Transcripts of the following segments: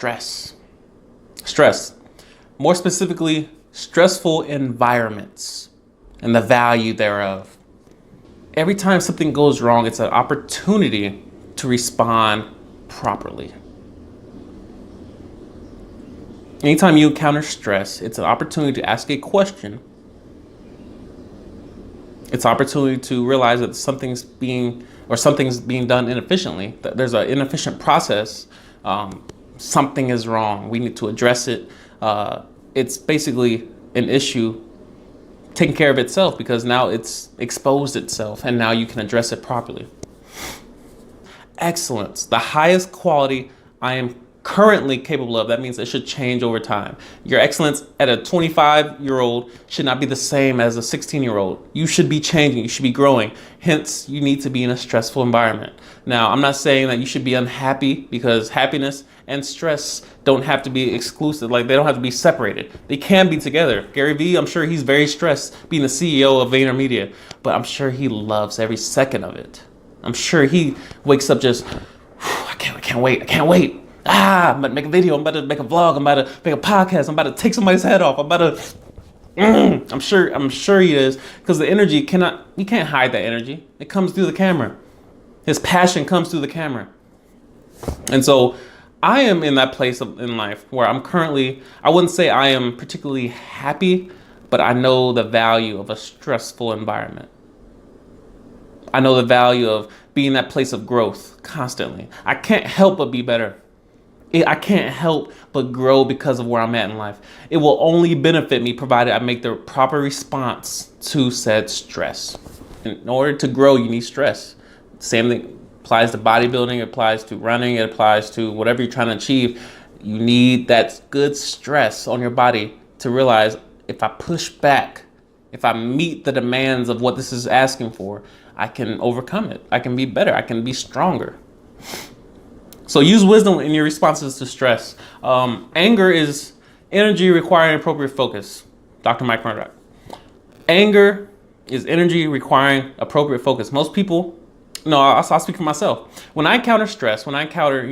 stress. Stress. More specifically, stressful environments and the value thereof. Every time something goes wrong, it's an opportunity to respond properly. Anytime you encounter stress, it's an opportunity to ask a question. It's an opportunity to realize that something's being done inefficiently, that there's an inefficient process. Something is wrong. We need to address it. It's basically an issue taking care of itself because now it's exposed itself and now you can address it properly. Excellence, the highest quality I am currently capable of. That means it should change over time. Your excellence at a 25-year-old should not be the same as a 16-year-old. You should be changing, you should be growing. Hence, you need to be in a stressful environment. Now, I'm not saying that you should be unhappy because happiness and stress don't have to be exclusive. Like, they don't have to be separated. They can be together. Gary Vee, I'm sure he's very stressed being the CEO of VaynerMedia, but I'm sure he loves every second of it. I'm sure he wakes up just, I can't wait. I'm about to make a video. I'm about to make a vlog. I'm about to make a podcast. I'm about to take somebody's head off. I'm sure he is, because the energy you can't hide that energy. It comes through the camera. His passion comes through the camera. And so I am in that place in life where I'm currently, I wouldn't say I am particularly happy, but I know the value of a stressful environment. I know the value of being that place of growth constantly. I can't help but be better. I can't help but grow because of where I'm at in life. It will only benefit me provided I make the proper response to said stress. In order to grow, you need stress. Same thing applies to bodybuilding, it applies to running, it applies to whatever you're trying to achieve. You need that good stress on your body to realize, if I push back, if I meet the demands of what this is asking for, I can overcome it. I can be better. I can be stronger. So use wisdom in your responses to stress. Anger is energy requiring appropriate focus. Dr. Mike Murdoch. Anger is energy requiring appropriate focus. Most people, I'll speak for myself. When I encounter stress, when I encounter,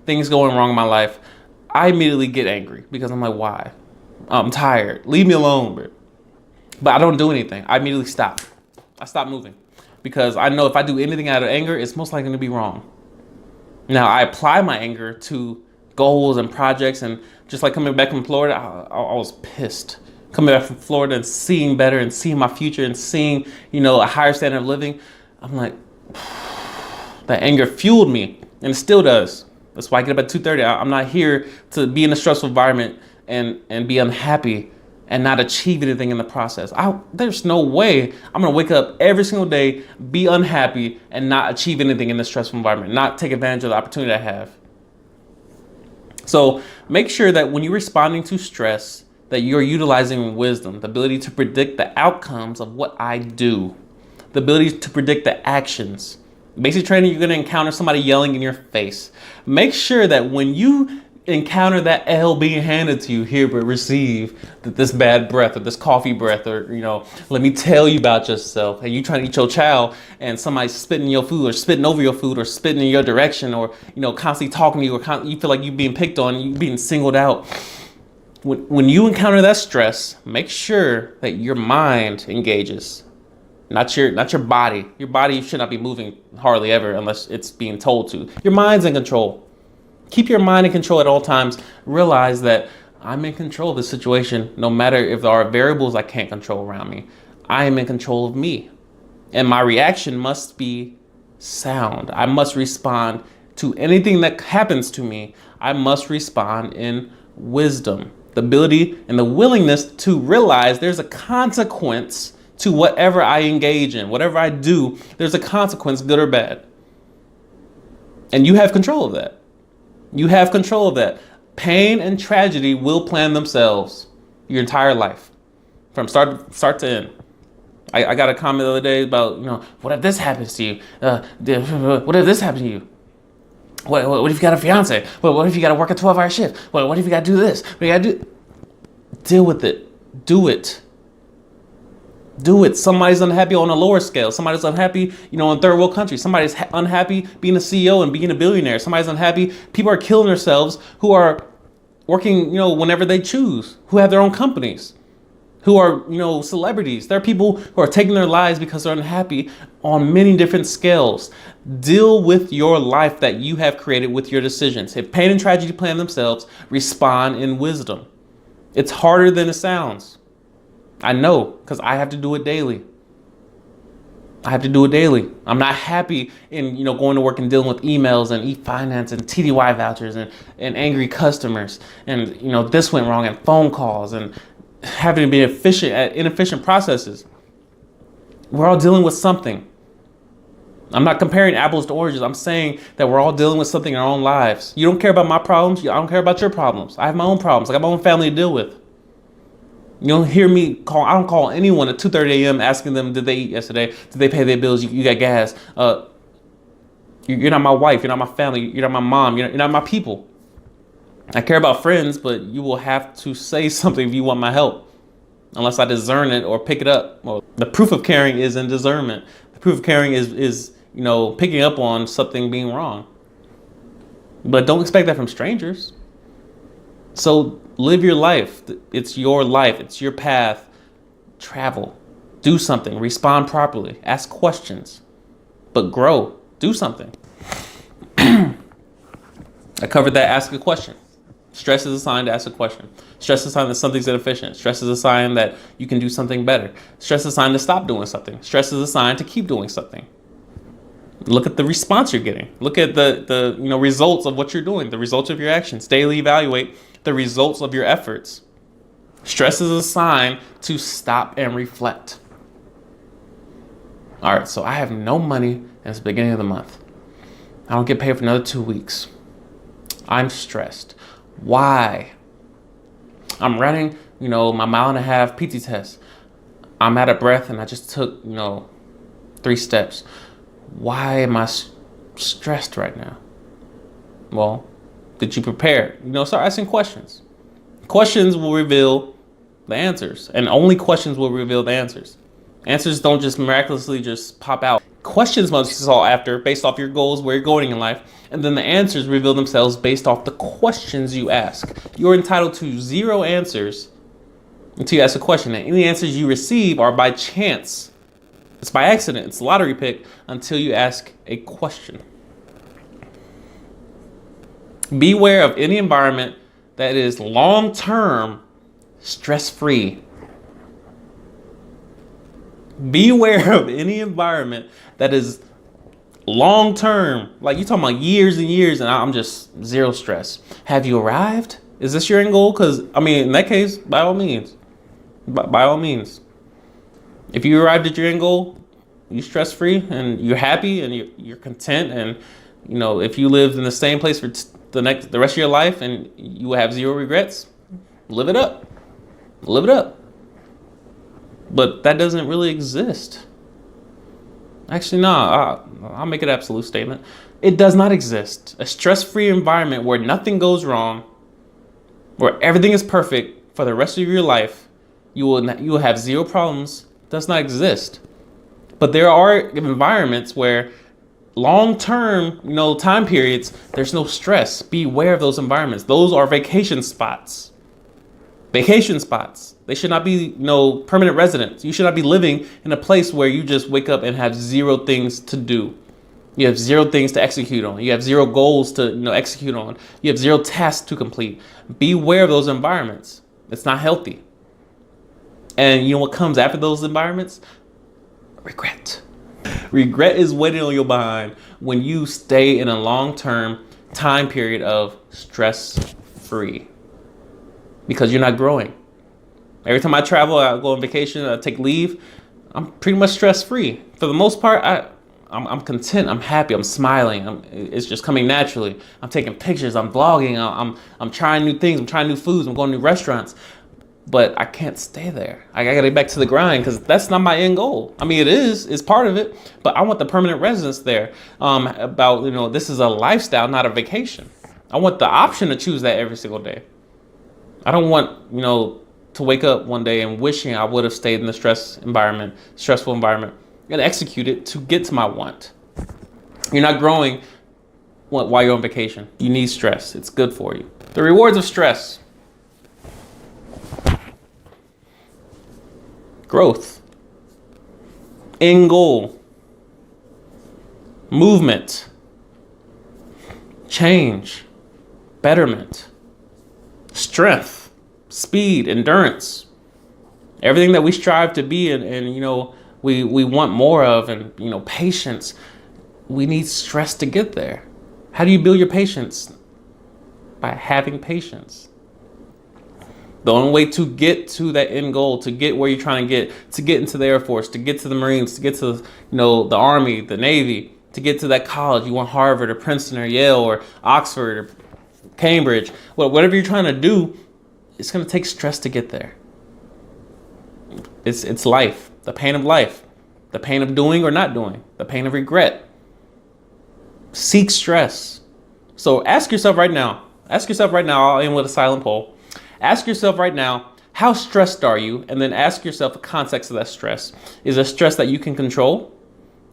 things going wrong in my life, I immediately get angry because I'm like, why? I'm tired. Leave me alone, bro. But I don't do anything. I immediately stop. I stop moving because I know if I do anything out of anger, it's most likely to be wrong. Now, I apply my anger to goals and projects, and just like coming back from Florida, I was pissed. Coming back from Florida and seeing better and seeing my future and seeing, a higher standard of living, I'm like, that anger fueled me, and it still does. That's why I get up at 2:30. I'm not here to be in a stressful environment and be unhappy and not achieve anything in the process. There's no way I'm gonna wake up every single day, be unhappy, and not achieve anything in this stressful environment, not take advantage of the opportunity I have. So make sure that when you're responding to stress, that you're utilizing wisdom, the ability to predict the outcomes of what I do, the ability to predict the actions. Basic training, you're gonna encounter somebody yelling in your face. Make sure that when you encounter that L being handed to you, here but receive this bad breath or this coffee breath, or let me tell you about yourself, and you trying to eat your child and somebody's spitting your food or spitting over your food or spitting in your direction, or constantly talking to you, or you feel like you're being picked on, you're being singled out. When you encounter that stress, make sure that your mind engages, not your body. Your body should not be moving hardly ever unless it's being told to. Your mind's in control. Keep your mind in control at all times. Realize that I'm in control of the situation, no matter if there are variables I can't control around me. I am in control of me. And my reaction must be sound. I must respond to anything that happens to me. I must respond in wisdom. The ability and the willingness to realize there's a consequence to whatever I engage in. Whatever I do, there's a consequence, good or bad. And you have control of that. You have control of that. Pain and tragedy will plan themselves your entire life, from start to end. I got a comment the other day about, what if this happens to you? What if this happens to you? What if you got a fiance? What if you got to work a 12-hour shift? What if you got to do this? What you got to do? Deal with it. Do it. Do it. Somebody's unhappy on a lower scale. Somebody's unhappy, in third world countries. Somebody's unhappy being a CEO and being a billionaire. Somebody's unhappy. People are killing themselves who are working, whenever they choose, who have their own companies, who are, celebrities. There are people who are taking their lives because they're unhappy on many different scales. Deal with your life that you have created with your decisions. If pain and tragedy plan themselves, respond in wisdom. It's harder than it sounds. I know, because I have to do it daily. I'm not happy in, going to work and dealing with emails and e-finance and TDY vouchers and angry customers and, this went wrong and phone calls and having to be efficient at inefficient processes. We're all dealing with something. I'm not comparing apples to oranges. I'm saying that we're all dealing with something in our own lives. You don't care about my problems. I don't care about your problems. I have my own problems. I got my own family to deal with. You don't hear me call. I don't call anyone at 2:30 a.m. asking them, did they eat yesterday? Did they pay their bills? You got gas. You're not my wife. You're not my family. You're not my mom. You're not my people. I care about friends, but you will have to say something if you want my help, unless I discern it or pick it up. Well, the proof of caring is in discernment. The proof of caring is picking up on something being wrong. But don't expect that from strangers. So live your life. It's your life. It's your path. Travel. Do something. Respond properly. Ask questions. But grow. Do something. I covered that. Ask a question. Stress is a sign to ask a question. Stress is a sign that something's inefficient. Stress is a sign that you can do something better. Stress is a sign to stop doing something. Stress is a sign to keep doing something. Look at the response you're getting. Look at the results of what you're doing, the results of your actions. Daily evaluate the results of your efforts. Stress is a sign to stop and reflect. All right, so I have no money and it's the beginning of the month. I don't get paid for another 2 weeks. I'm stressed. Why? I'm running, my 1.5 mile PT test. I'm out of breath and I just took, 3 steps. Why am I stressed right now? Well, did you prepare? Start asking questions. Questions will reveal the answers, and only questions will reveal the answers. Answers don't just miraculously just pop out. Questions must be sought after based off your goals, where you're going in life, and then the answers reveal themselves based off the questions you ask. You're entitled to 0 answers until you ask a question, and any answers you receive are by chance. It's by accident. It's a lottery pick until you ask a question. Beware of any environment that is long-term stress-free. Beware of any environment that is long-term, like you're talking about years and years, and I'm just 0 stress. Have you arrived? Is this your end goal? Because, in that case, by all means. By all means. If you arrived at your end goal, you're stress-free and you're happy and you're content, and if you lived in the same place for the rest of your life and you will have 0 regrets, live it up. Live it up. But that doesn't really exist. Actually, no, I'll make an absolute statement. It does not exist. A stress-free environment where nothing goes wrong, where everything is perfect for the rest of your life, you will have 0 problems, does not exist. But there are environments where long-term, time periods, there's no stress. Beware of those environments. Those are vacation spots. Vacation spots. They should not be, permanent residents. You should not be living in a place where you just wake up and have 0 things to do. You have 0 things to execute on. You have 0 goals to, execute on. You have 0 tasks to complete. Beware of those environments. It's not healthy. And what comes after those environments? Regret. Regret is waiting on your behind when you stay in a long-term time period of stress-free, because you're not growing. Every time I travel, I go on vacation, I take leave, I'm pretty much stress-free. For the most part, I'm content, I'm happy, I'm smiling. It's just coming naturally. I'm taking pictures, I'm vlogging, I'm trying new things, I'm trying new foods, I'm going to new restaurants. But I can't stay there. I gotta get back to the grind because that's not my end goal. It's part of it, but I want the permanent residence there. This is a lifestyle, not a vacation. I want the option to choose that every single day. I don't want, to wake up one day and wishing I would have stayed in the stressful environment, and execute it to get to my want. You're not growing while you're on vacation. You need stress. It's good for you. The rewards of stress. Growth. End goal. Movement. Change. Betterment. Strength. Speed. Endurance. Everything that we strive to be and we want more of, and patience. We need stress to get there. How do you build your patience? By having patience. The only way to get to that end goal, to get where you're trying to get into the Air Force, to get to the Marines, to get to the Army, the Navy, to get to that college, you want Harvard or Princeton or Yale or Oxford or Cambridge, whatever you're trying to do, it's going to take stress to get there. It's life, the pain of life, the pain of doing or not doing, the pain of regret. Seek stress. So ask yourself right now, I'll end with a silent poll. Ask yourself right now, how stressed are you? And then ask yourself the context of that stress. Is it stress that you can control?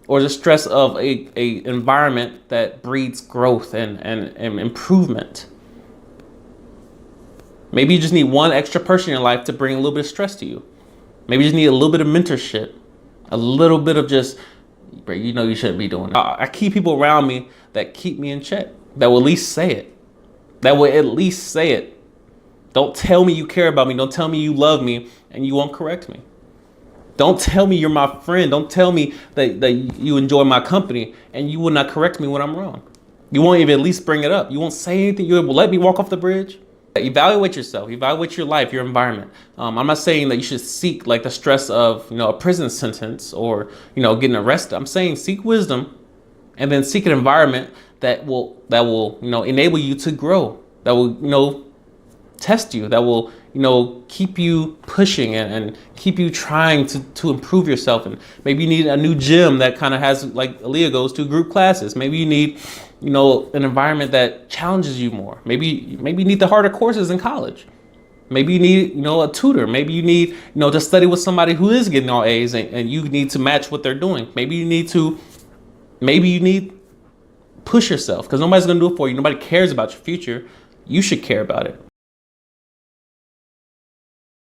Or is it stress of a environment that breeds growth and improvement? Maybe you just need one extra person in your life to bring a little bit of stress to you. Maybe you just need a little bit of mentorship, a little bit of just, you shouldn't be doing it. I keep people around me that keep me in check, that will at least say it. Don't tell me you care about me. Don't tell me you love me and you won't correct me. Don't tell me you're my friend. Don't tell me that you enjoy my company and you will not correct me when I'm wrong. You won't even at least bring it up. You won't say anything. You will let me walk off the bridge. Evaluate yourself. Evaluate your life, your environment. I'm not saying that you should seek like the stress of a prison sentence or getting arrested. I'm saying seek wisdom, and then seek an environment that will enable you to grow. That will test you. That will keep you pushing and keep you trying to improve yourself. And maybe you need a new gym that kind of has, like Aaliyah goes to, group classes. Maybe you need an environment that challenges you more. Maybe you need the harder courses in college. Maybe you need a tutor. Maybe you need to study with somebody who is getting all A's and you need to match what they're doing. Maybe you need push yourself, because nobody's going to do it for you. Nobody cares about your future. You should care about it.